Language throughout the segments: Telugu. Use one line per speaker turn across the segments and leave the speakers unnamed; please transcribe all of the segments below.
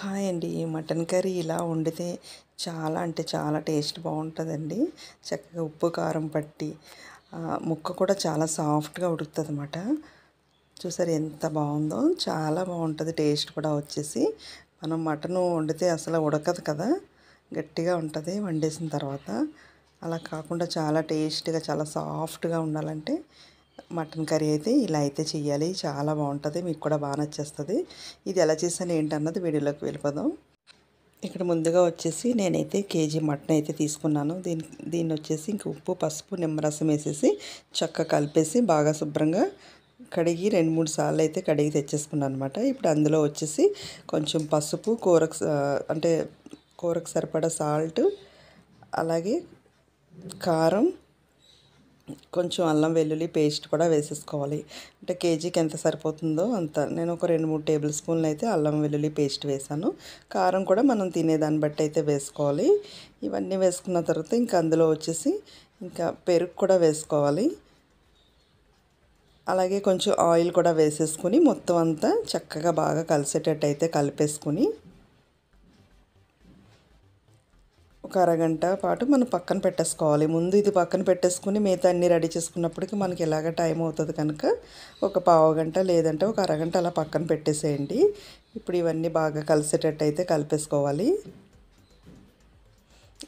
హాయ్ అండి. మటన్ కర్రీ ఇలా వండితే చాలా అంటే చాలా టేస్ట్ బాగుంటుందండి. చక్కగా ఉప్పు కారం పట్టి ముక్క కూడా చాలా సాఫ్ట్గా ఉడుకుతుందన్నమాట. చూసారు ఎంత బాగుందో, చాలా బాగుంటుంది. టేస్ట్ కూడా వచ్చేసి మనం మటన్ వండితే అసలు ఉడకదు కదా, గట్టిగా ఉంటుంది వండేసిన తర్వాత. అలా కాకుండా చాలా టేస్ట్గా చాలా సాఫ్ట్గా ఉండాలంటే మటన్ కర్రీ అయితే ఇలా అయితే చెయ్యాలి. చాలా బాగుంటుంది, మీకు కూడా బాగా నచ్చేస్తుంది. ఇది ఎలా చేశాను ఏంటన్నది వీడియోలోకి వెళ్ళిపోదాం. ఇక్కడ ముందుగా వచ్చేసి నేనైతే కేజీ మటన్ అయితే తీసుకున్నాను. దీన్ని వచ్చేసి ఇంక ఉప్పు, పసుపు, నిమ్మరసం వేసేసి చక్కగా కలిపేసి బాగా శుభ్రంగా కడిగి 2-3 సార్లు అయితే కడిగి తెచ్చేసుకున్నాను అనమాట. ఇప్పుడు అందులో వచ్చేసి కొంచెం పసుపు, కూరకు సరిపడా సాల్ట్, అలాగే కారం, కొంచెం అల్లం వెల్లుల్లి పేస్ట్ కూడా వేసేసుకోవాలి. అంటే కేజీకి ఎంత సరిపోతుందో అంత. నేను ఒక 2-3 టేబుల్ స్పూన్లు అయితే అల్లం వెల్లుల్లి పేస్ట్ వేసాను. కారం కూడా మనం తినేదాన్ని బట్టి అయితే వేసుకోవాలి. ఇవన్నీ వేసుకున్న తర్వాత ఇంకా అందులో వచ్చేసి ఇంకా పెరుగు కూడా వేసుకోవాలి. అలాగే కొంచెం ఆయిల్ కూడా వేసేసుకుని మొత్తం అంతా చక్కగా బాగా కలిసేటట్టు అయితే కలిపేసుకుని ఒక అరగంట పాటు మనం పక్కన పెట్టేసుకోవాలి. ముందు ఇది పక్కన పెట్టేసుకుని మిగతా అన్నీ రెడీ చేసుకున్నప్పటికీ మనకి ఎలాగ టైం అవుతుంది కనుక ఒక పావుగంట లేదంటే ఒక అరగంట అలా పక్కన పెట్టేసేయండి. ఇప్పుడు ఇవన్నీ బాగా కలిసేటట్టు అయితే కలిపేసుకోవాలి.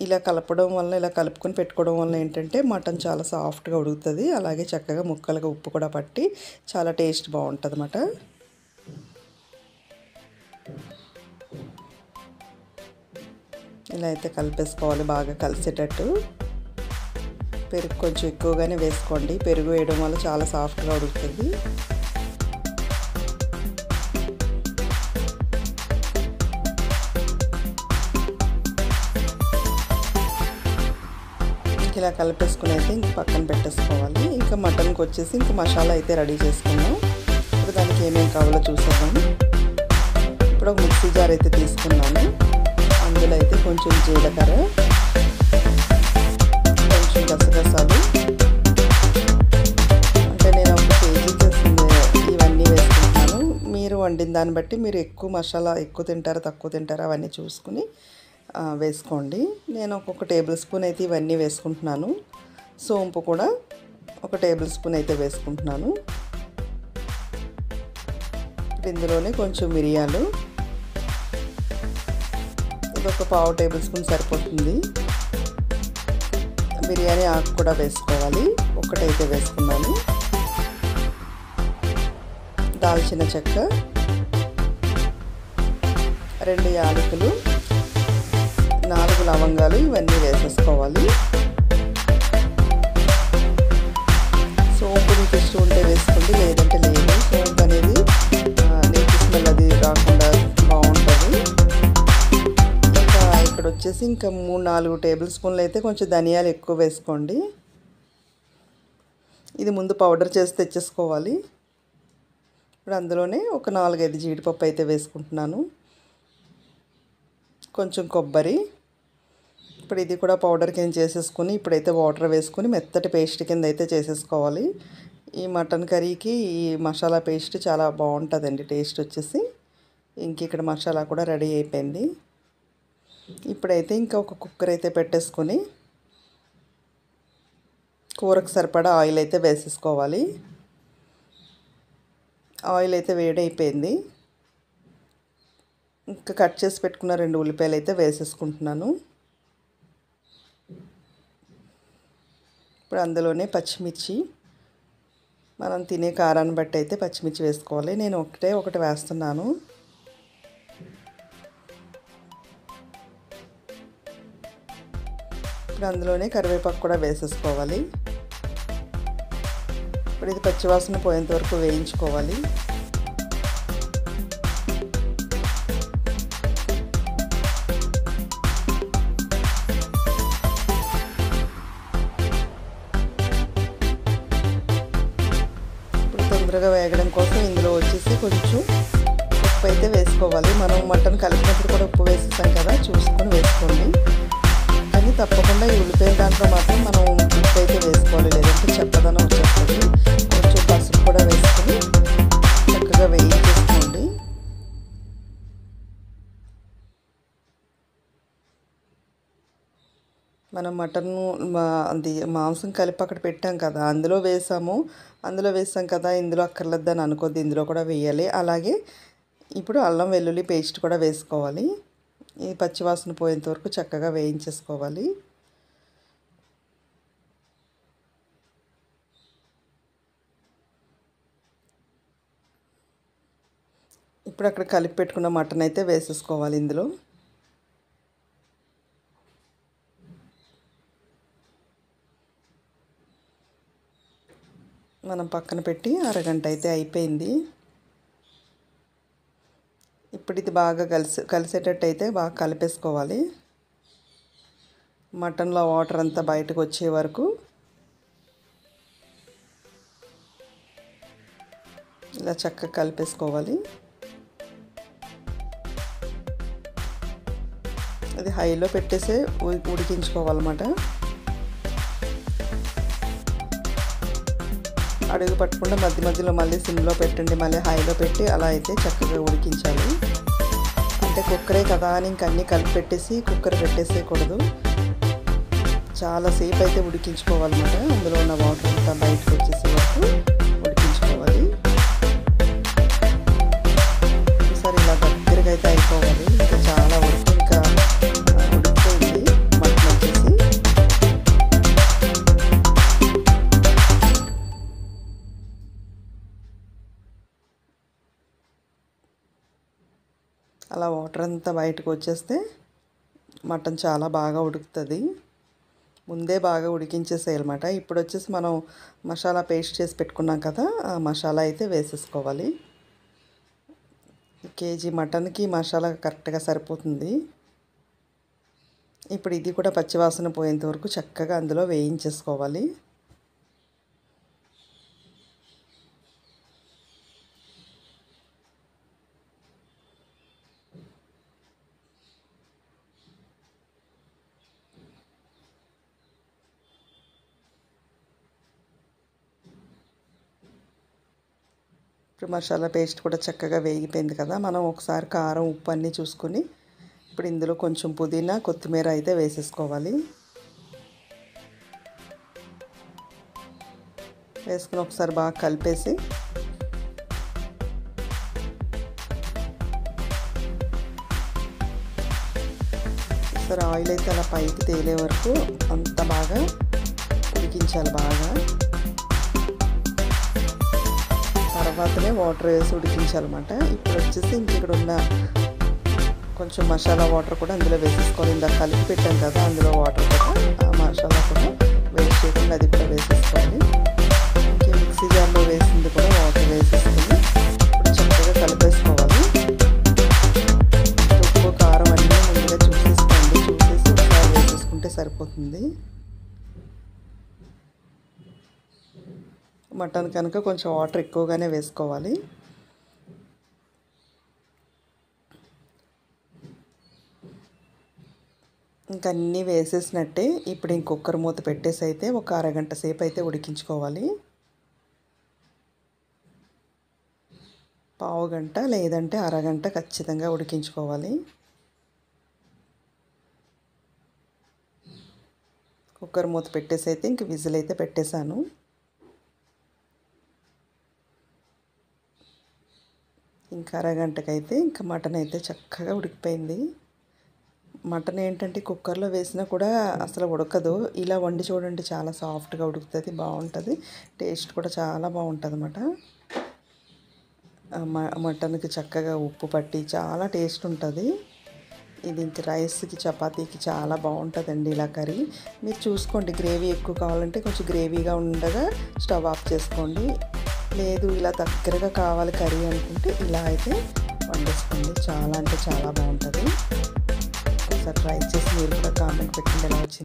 ఇలా కలపడం వల్ల, ఇలా కలుపుకొని పెట్టుకోవడం వల్ల ఏంటంటే మటన్ చాలా సాఫ్ట్గా ఉడుకుతుంది. అలాగే చక్కగా ముక్కలుగా ఉప్పు కూడా పట్టి చాలా టేస్ట్ బాగుంటుంది అన్నమాట. ఇలా అయితే కలిపేసుకోవాలి బాగా కలిసేటట్టు. పెరుగు కొంచెం ఎక్కువగానే వేసుకోండి. పెరుగు వేయడం వల్ల చాలా సాఫ్ట్గా ఉడుకుతుంది. ఇలా కలిపేసుకుని అయితే ఇంక పక్కన పెట్టేసుకోవాలి. ఇంకా మటన్కి వచ్చేసి ఇంక మసాలా అయితే రెడీ చేసుకున్నాం. ఇప్పుడు దానికి ఏమేమి కావాలో చూసేద్దాం. ఇప్పుడు ఒక మిక్సీ జార్ అయితే తీసుకున్నాను. అందులో అయితే కొంచెం జీలకర్ర, కొంచెం గసగసాలు, అంటే నేను ఒక కేజీ చేసింది ఇవన్నీ వేసుకుంటున్నాను. మీరు వండిన దాన్ని బట్టి మీరు ఎక్కువ మసాలా ఎక్కువ తింటారా తక్కువ తింటారా అవన్నీ చూసుకుని వేసుకోండి. నేను ఒక్కొక్క టేబుల్ స్పూన్ అయితే ఇవన్నీ వేసుకుంటున్నాను. సోంపు కూడా ఒక టేబుల్ స్పూన్ అయితే వేసుకుంటున్నాను. ఇందులోనే కొంచెం మిరియాలు, ఇది ఒక పావు టేబుల్ స్పూన్ సరిపోతుంది. బిర్యానీ ఆకు కూడా వేసుకోవాలి, ఒకటైతే వేసుకున్నాను. దాల్చిన చెక్క, 2 యాలకులు, 4 లవంగాలు, ఇవన్నీ వేసేసుకోవాలి. సోంపు మీకు ఇష్టం ఉంటే వేసుకోండి, లేదంటే లేదు. సోంపు అనేది నీటి స్మెల్ అది రాకుండా బాగుంటుంది. ఇంకా ఇక్కడ వచ్చేసి ఇంకా 3-4 టేబుల్ స్పూన్లు అయితే కొంచెం ధనియాలు ఎక్కువ వేసుకోండి. ఇది ముందు పౌడర్ చేసి తెచ్చేసుకోవాలి. ఇప్పుడు అందులోనే ఒక 4-5 జీడిపప్పు అయితే వేసుకుంటున్నాను. కొంచెం కొబ్బరి, ఇప్పుడు ఇది కూడా పౌడర్ కింద చేసేసుకుని ఇప్పుడైతే వాటర్ వేసుకుని మెత్తటి పేస్ట్ కింద అయితే చేసేసుకోవాలి. ఈ మటన్ కర్రీకి ఈ మసాలా పేస్ట్ చాలా బాగుంటుందండి టేస్ట్ వచ్చేసి. ఇంక ఇక్కడ మసాలా కూడా రెడీ అయిపోయింది. ఇప్పుడైతే ఇంకా ఒక కుక్కర్ అయితే పెట్టేసుకొని కూరకు సరిపడా ఆయిల్ అయితే వేసేసుకోవాలి. ఆయిల్ అయితే వేడైపోయింది. ఇంకా కట్ చేసి పెట్టుకున్న 2 ఉల్లిపాయలు అయితే వేసేసుకుంటున్నాను. ఇప్పుడు అందులోనే పచ్చిమిర్చి, మనం తినే కారాన్ని బట్టి అయితే పచ్చిమిర్చి వేసుకోవాలి. నేను ఒకటి వేస్తున్నాను. ఇప్పుడు అందులోనే కరివేపాకు కూడా వేసేసుకోవాలి. ఇప్పుడు ఇది పచ్చివాసన పోయేంత వరకు వేయించుకోవాలి. తొందరగా వేగడం కోసం ఇందులో వచ్చేసి కొంచెం ఉప్పు అయితే వేసుకోవాలి. మనం మటన్ కలిపినప్పుడు కూడా ఉప్పు వేసేసాం కదా, చూసుకొని వేసుకోండి. కానీ తప్పకుండా ఈ ఉల్లిపాయ దాంట్లో మాత్రం మనం ఉప్పు అయితే వేసుకోవాలి, లేదంటే చెప్పదనం వచ్చేస్తుంది. కొంచెం పసుపు కూడా వేసుకొని చక్కగా వేయించేసుకోండి. మనం మటను అది మాంసం కలిపి అక్కడ పెట్టాం కదా, అందులో వేసాం కదా, ఇందులో అక్కర్లేదని అనుకోద్ది, ఇందులో కూడా వేయాలి. అలాగే ఇప్పుడు అల్లం వెల్లుల్లి పేస్ట్ కూడా వేసుకోవాలి. ఈ పచ్చివాసన పోయేంత వరకు చక్కగా వేయించేసుకోవాలి. ఇప్పుడు అక్కడ కలిపి పెట్టుకున్న మటన్ అయితే వేసేసుకోవాలి ఇందులో. మనం పక్కన పెట్టి అరగంట అయితే అయిపోయింది. ఇప్పుడు ఇది బాగా కలిసేటట్టు అయితే బాగా కలిపేసుకోవాలి. మటన్లో వాటర్ అంతా బయటకు వచ్చే వరకు ఇలా చక్కగా కలిపేసుకోవాలి. అది హైలో పెట్టేసి ఉడికించుకోవాలన్నమాట. అడుగు పట్టకుండా మధ్య మధ్యలో మళ్ళీ సిమ్లో పెట్టండి, మళ్ళీ హైలో పెట్టి అలా అయితే చక్కగా ఉడికించాలి. అంటే కుక్కరే కదా అని ఇంక అన్నీ కలిపి పెట్టేసి కుక్కర్ పెట్టేసేయకూడదు. చాలాసేపు అయితే ఉడికించుకోవాలన్నమాట. అందులో ఉన్న వాటర్ అంతా బయటకు వచ్చేసే వరకు ఉడికించుకోవాలి. ఒకసారి ఇలా దగ్గరగా అయితే అయిపోవాలి. ఇంకా చాలా వరకు ఇంకా ఉడికిపోయింది మటన్ వచ్చేసి. అలా వాటర్ అంతా బయటకు వచ్చేస్తే మటన్ చాలా బాగా ఉడుకుతుంది. ముందే బాగా ఉడికించేసేయాలన్నమాట. ఇప్పుడు వచ్చేసి మనం మసాలా పేస్ట్ చేసి పెట్టుకున్నాం కదా, ఆ మసాలా అయితే వేసేసుకోవాలి. కేజీ మటన్కి మసాలా కరెక్ట్గా సరిపోతుంది. ఇప్పుడు ఇది కూడా పచ్చివాసన పోయేంత వరకు చక్కగా అందులో వేయించేసుకోవాలి. ఇప్పుడు మసాలా పేస్ట్ కూడా చక్కగా వేగిపోయింది కదా, మనం ఒకసారి కారం ఉప్పు అన్నీ చూసుకొని ఇప్పుడు ఇందులో కొంచెం పుదీనా కొత్తిమీర అయితే వేసేసుకోవాలి. వేసుకుని ఒకసారి బాగా కలిపేసి ఒకసారి ఆయిల్ అయితే అలా పైకి తేలే వరకు అంత బాగా ఉడికించాలి. బాగా తర్వాతనే వాటర్ వేసి ఉడికించాలన్నమాట. ఇప్పుడు వచ్చేసి ఇంక ఇక్కడ ఉన్న కొంచెం మసాలా వాటర్ కూడా అందులో వేసేసుకోవాలి. ఇందాక కలిపి పెట్టాం కదా, అందులో వాటర్ కూడా ఆ మసాలా కూడా వేస్ట్ చేయకుండా అది కూడా వేసేసుకోవాలి. ఇంకే మిక్సీ జార్లో వేసింది కూడా వాటర్ వేసేసుకొని ఇప్పుడు చక్కగా కలిపేసుకోవాలి. ఉప్పు కారం అన్నీ ముందుగా చూసేసుకోండి. చూసేసి ఒకసారి వేసేసుకుంటే సరిపోతుంది. మటన్ కనుక కొంచెం వాటర్ ఎక్కువగానే వేసుకోవాలి. ఇంక అన్నీ వేసేసినట్టే ఇప్పుడు కుక్కర్ మూత పెట్టేసి అయితే ఒక అరగంట సేపు అయితే ఉడికించుకోవాలి. పావు గంట లేదంటే అరగంట ఖచ్చితంగా ఉడికించుకోవాలి. కుక్కర్ మూత పెట్టేసి అయితే ఇంక విజిల్ అయితే పెట్టేశాను. ఇంకా అరగంటకైతే ఇంకా మటన్ అయితే చక్కగా ఉడికిపోయింది. మటన్ ఏంటంటే కుక్కర్లో వేసినా కూడా అసలు ఉడకదు. ఇలా వండి చూడండి, చాలా సాఫ్ట్గా ఉడుకుతుంది, బాగుంటుంది. టేస్ట్ కూడా చాలా బాగుంటుంది అన్నమాట. మటన్కి చక్కగా ఉప్పు పట్టి చాలా టేస్ట్ ఉంటుంది. ఇది ఇంక రైస్కి చపాతీకి చాలా బాగుంటుందండి ఇలా కర్రీ. మీరు చూసుకోండి, గ్రేవీ ఎక్కువ కావాలంటే కొంచెం గ్రేవీగా ఉండగా స్టవ్ ఆఫ్ చేసుకోండి. లేదు ఇలా దగ్గరగా కావాలి కర్రీ అనుకుంటే ఇలా అయితే వండేసుకోండి. చాలా అంటే చాలా బాగుంటుంది. ఒకసారి ట్రై చేసి మీరు కూడా కామెంట్ పెట్టండి ఎలా వచ్చింది.